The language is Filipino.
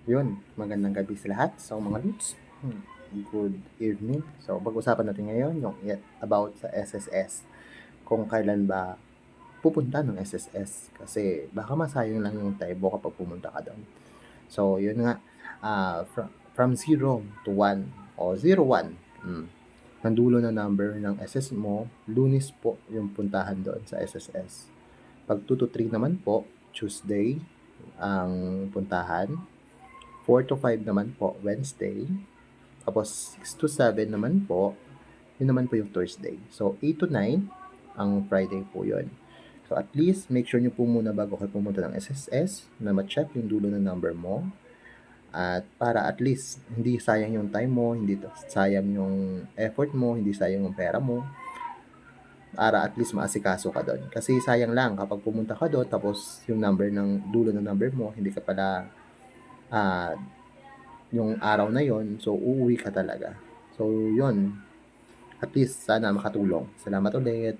Yun, magandang gabi sa lahat. So, mga Lods, good evening. So, pag-usapan natin ngayon yung about sa SSS. Kung kailan ba pupunta ng SSS. Kasi baka masayang lang yung time mo kapag pumunta ka doon. So, yun nga, from 0 to 1 o 01, ng dulo na number ng SS mo, Lunes po yung puntahan doon sa SSS. Pag 2 to 3 naman po, Tuesday ang puntahan. 4 to 5 naman po, Wednesday. Tapos 6 to 7 naman po, yun naman po yung Thursday. So 8 to 9, ang Friday po yun. So at least, make sure nyo po muna bago kayo pumunta ng SSS na ma-check yung dulo ng number mo. At para at least, hindi sayang yung time mo, hindi sayang yung effort mo, hindi sayang yung pera mo. Para at least maasikaso ka doon. Kasi sayang lang kapag pumunta ka doon, tapos yung number ng dulo ng number mo, hindi ka pala yung araw na yon, so uuwi ka talaga. So yun, at least sana makatulong. Salamat ulit.